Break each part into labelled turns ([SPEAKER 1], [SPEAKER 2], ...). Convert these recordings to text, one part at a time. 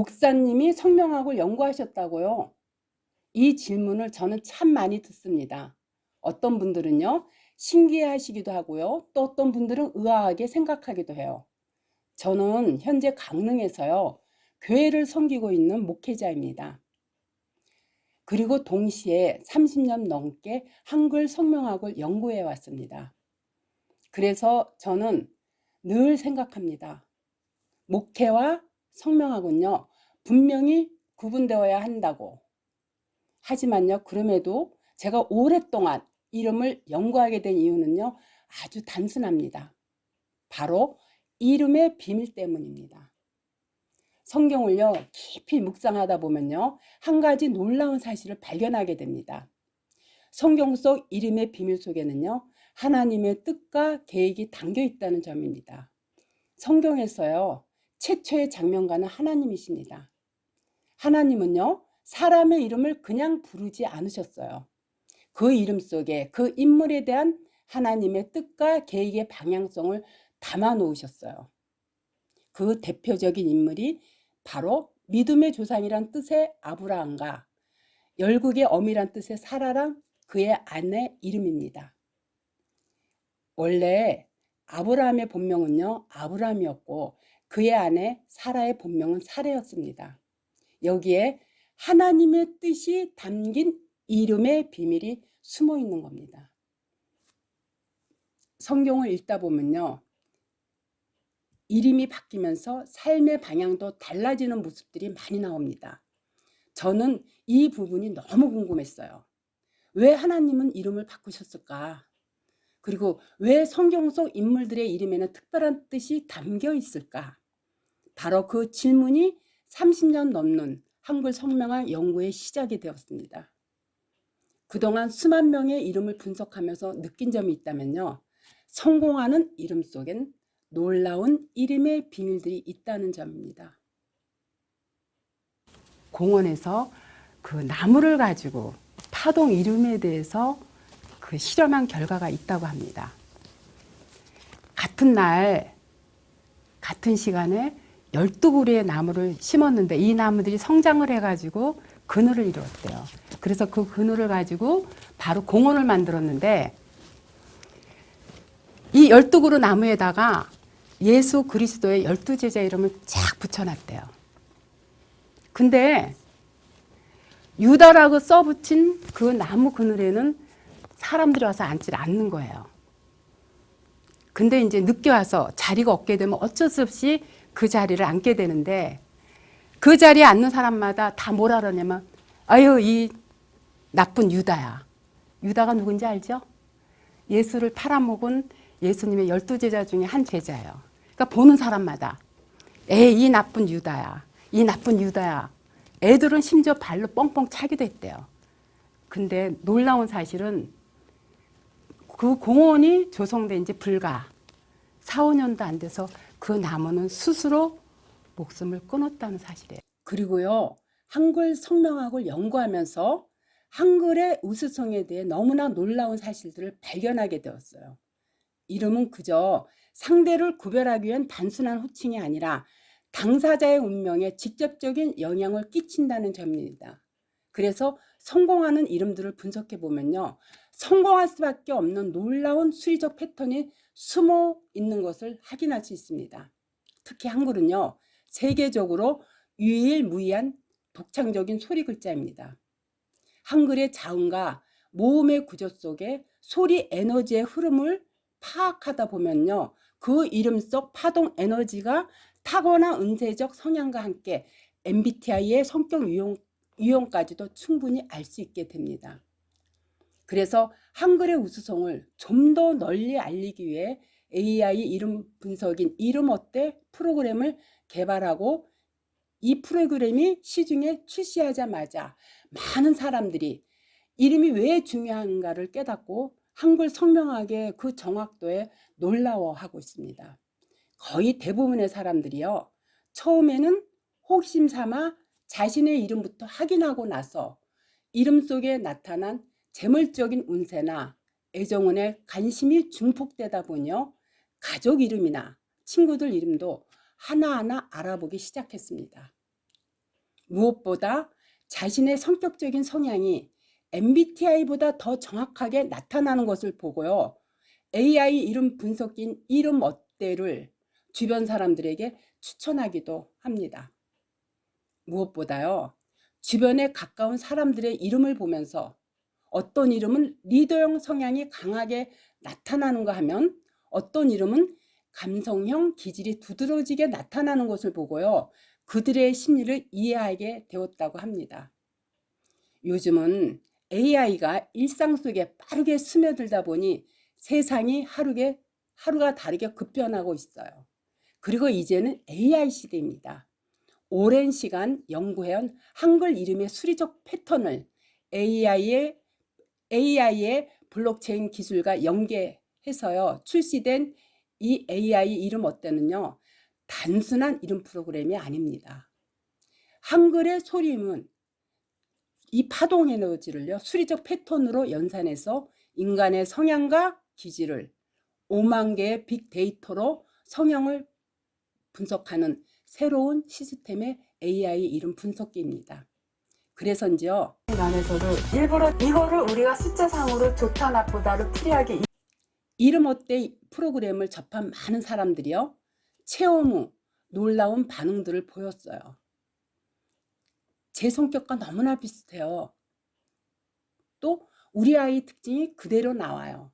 [SPEAKER 1] 목사님이 성명학을 연구하셨다고요? 이 질문을 저는 참 많이 듣습니다. 어떤 분들은요, 신기해하시기도 하고요. 또 어떤 분들은 의아하게 생각하기도 해요. 저는 현재 강릉에서요, 교회를 섬기고 있는 목회자입니다. 그리고 동시에 30년 넘게 한글 성명학을 연구해 왔습니다. 그래서 저는 늘 생각합니다. 목회와 성명학은요, 분명히 구분되어야 한다고. 하지만요, 그럼에도 제가 오랫동안 이름을 연구하게 된 이유는요, 아주 단순합니다. 바로 이름의 비밀 때문입니다. 성경을요, 깊이 묵상하다 보면요, 한 가지 놀라운 사실을 발견하게 됩니다. 성경 속 이름의 비밀 속에는요, 하나님의 뜻과 계획이 담겨 있다는 점입니다. 성경에서요, 최초의 장면가는 하나님이십니다. 하나님은요, 사람의 이름을 그냥 부르지 않으셨어요. 그 이름 속에 그 인물에 대한 하나님의 뜻과 계획의 방향성을 담아 놓으셨어요. 그 대표적인 인물이 바로 믿음의 조상이란 뜻의 아브라함과 열국의 어미란 뜻의 사라랑 그의 아내 이름입니다. 원래 아브라함의 본명은요, 아브라함이었고 그의 아내 사라의 본명은 사레였습니다. 여기에 하나님의 뜻이 담긴 이름의 비밀이 숨어 있는 겁니다. 성경을 읽다 보면요, 이름이 바뀌면서 삶의 방향도 달라지는 모습들이 많이 나옵니다. 저는 이 부분이 너무 궁금했어요. 왜 하나님은 이름을 바꾸셨을까? 그리고 왜 성경 속 인물들의 이름에는 특별한 뜻이 담겨 있을까? 바로 그 질문이 30년 넘는 한글 성명학 연구의 시작이 되었습니다. 그동안 수만 명의 이름을 분석하면서 느낀 점이 있다면요, 성공하는 이름 속엔 놀라운 이름의 비밀들이 있다는 점입니다. 공원에서 그 나무를 가지고 파동 이름에 대해서 그 실험한 결과가 있다고 합니다. 같은 날, 같은 시간에 12그루의 나무를 심었는데 이 나무들이 성장을 해가지고 그늘을 이루었대요. 그래서 그 그늘을 가지고 바로 공원을 만들었는데 이 12그루 나무에다가 예수 그리스도의 12제자 이름을 쫙 붙여놨대요. 근데 유다라고 써붙인 그 나무 그늘에는 사람들이 와서 앉지 않는 거예요. 근데 이제 늦게 와서 자리가 없게 되면 어쩔 수 없이 그 자리를 앉게 되는데 그 자리에 앉는 사람마다 다 뭐라 그러냐면 아유 이 나쁜 유다야. 유다가 누군지 알죠? 예수를 팔아먹은 예수님의 12제자 중에 한 제자예요. 그러니까 보는 사람마다 에이 이 나쁜 유다야. 이 나쁜 유다야. 애들은 심지어 발로 뻥뻥 차기도 했대요. 근데 놀라운 사실은 그 공원이 조성된 지 불과 4, 5년도 안 돼서 그 나무는 스스로 목숨을 끊었다는 사실이에요. 그리고요, 한글 성명학을 연구하면서 한글의 우수성에 대해 너무나 놀라운 사실들을 발견하게 되었어요. 이름은 그저 상대를 구별하기 위한 단순한 호칭이 아니라 당사자의 운명에 직접적인 영향을 끼친다는 점입니다. 그래서 성공하는 이름들을 분석해 보면요, 성공할 수밖에 없는 놀라운 수리적 패턴이 숨어 있는 것을 확인할 수 있습니다. 특히 한글은요, 세계적으로 유일무이한 독창적인 소리 글자입니다. 한글의 자음과 모음의 구조 속에 소리 에너지의 흐름을 파악하다 보면요, 그 이름 속 파동 에너지가 타고난 은세적 성향과 함께 MBTI의 성격 유형까지도 충분히 알 수 있게 됩니다. 그래서 한글의 우수성을 좀 더 널리 알리기 위해 AI 이름 분석인 이름 어때 프로그램을 개발하고 이 프로그램이 시중에 출시하자마자 많은 사람들이 이름이 왜 중요한가를 깨닫고 한글 성명학의 그 정확도에 놀라워하고 있습니다. 거의 대부분의 사람들이요, 처음에는 호기심 삼아 자신의 이름부터 확인하고 나서 이름 속에 나타난 재물적인 운세나 애정운에 관심이 증폭되다 보니요, 가족 이름이나 친구들 이름도 하나하나 알아보기 시작했습니다. 무엇보다 자신의 성격적인 성향이 MBTI보다 더 정확하게 나타나는 것을 보고요. AI 이름 분석기인 이름 어때를 주변 사람들에게 추천하기도 합니다. 무엇보다요, 주변에 가까운 사람들의 이름을 보면서 어떤 이름은 리더형 성향이 강하게 나타나는가 하면 어떤 이름은 감성형 기질이 두드러지게 나타나는 것을 보고요. 그들의 심리를 이해하게 되었다고 합니다. 요즘은 AI가 일상 속에 빠르게 스며들다 보니 세상이 하루가 다르게 급변하고 있어요. 그리고 이제는 AI 시대입니다. 오랜 시간 연구해온 한글 이름의 수리적 패턴을 AI의 블록체인 기술과 연계해서요 출시된 이 AI 이름 어때는요, 단순한 이름 프로그램이 아닙니다. 한글의 소리음은 이 파동 에너지를요 수리적 패턴으로 연산해서 인간의 성향과 기질을 5만 개의 빅데이터로 성향을 분석하는 새로운 시스템의 AI 이름 분석기입니다. 그래서인지요, 안에서도 일부러 이거를 우리가 숫자상으로 좋다 나쁘다를 프리하게 이름 어때 프로그램을 접한 많은 사람들이요 체험 후 놀라운 반응들을 보였어요. 제 성격과 너무나 비슷해요. 또 우리 아이 특징이 그대로 나와요.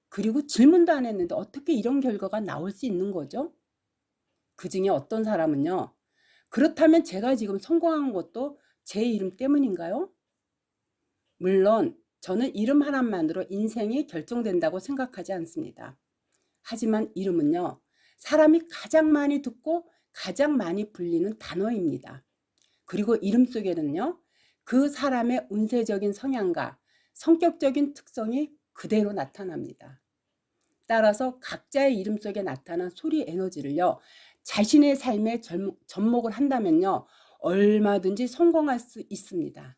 [SPEAKER 1] 그리고 질문도 안 했는데 어떻게 이런 결과가 나올 수 있는 거죠? 그 중에 어떤 사람은요, 그렇다면 제가 지금 성공한 것도 제 이름 때문인가요? 물론 저는 이름 하나만으로 인생이 결정된다고 생각하지 않습니다. 하지만 이름은요, 사람이 가장 많이 듣고 가장 많이 불리는 단어입니다. 그리고 이름 속에는요, 그 사람의 운세적인 성향과 성격적인 특성이 그대로 나타납니다. 따라서 각자의 이름 속에 나타난 소리 에너지를요, 자신의 삶에 접목을 한다면요, 얼마든지 성공할 수 있습니다.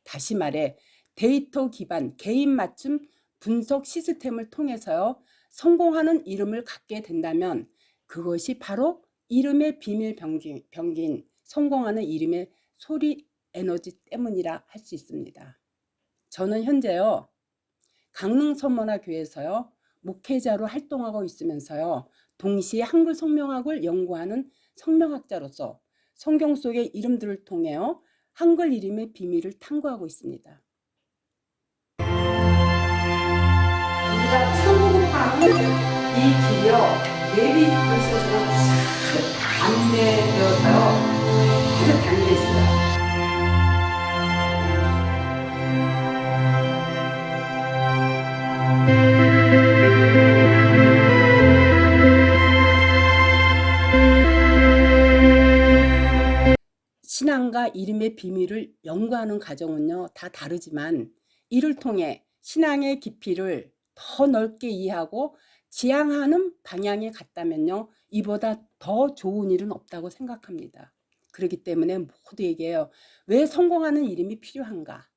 [SPEAKER 1] 다시 말해 데이터 기반 개인 맞춤 분석 시스템을 통해서요, 성공하는 이름을 갖게 된다면 그것이 바로 이름의 비밀 병기인 성공하는 이름의 소리 에너지 때문이라 할 수 있습니다. 저는 현재요, 강릉서문화교회에서요 목회자로 활동하고 있으면서요 동시에 한글 성명학을 연구하는 성명학자로서 성경 속의 이름들을 통해요 한글 이름의 비밀을 탐구하고 있습니다. 우리가 참고하는 이 길이요 내비게이션으로 안내되어서요 아주 달려 있어요. 신앙과 이름의 비밀을 연구하는 과정은요 다 다르지만 이를 통해 신앙의 깊이를 더 넓게 이해하고 지향하는 방향에 갔다면요 이보다 더 좋은 일은 없다고 생각합니다. 그렇기 때문에 모두에게요 왜 성공하는 이름이 필요한가,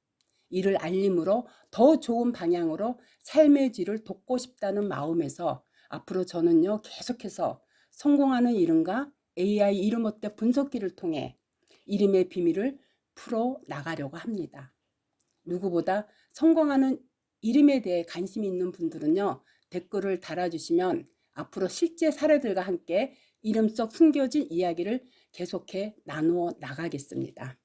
[SPEAKER 1] 이를 알림으로 더 좋은 방향으로 삶의 질을 돕고 싶다는 마음에서 앞으로 저는요 계속해서 성공하는 이름과 AI 이름 어때 분석기를 통해 이름의 비밀을 풀어 나가려고 합니다. 누구보다 성공하는 이름에 대해 관심이 있는 분들은요 댓글을 달아주시면 앞으로 실제 사례들과 함께 이름 속 숨겨진 이야기를 계속해 나누어 나가겠습니다.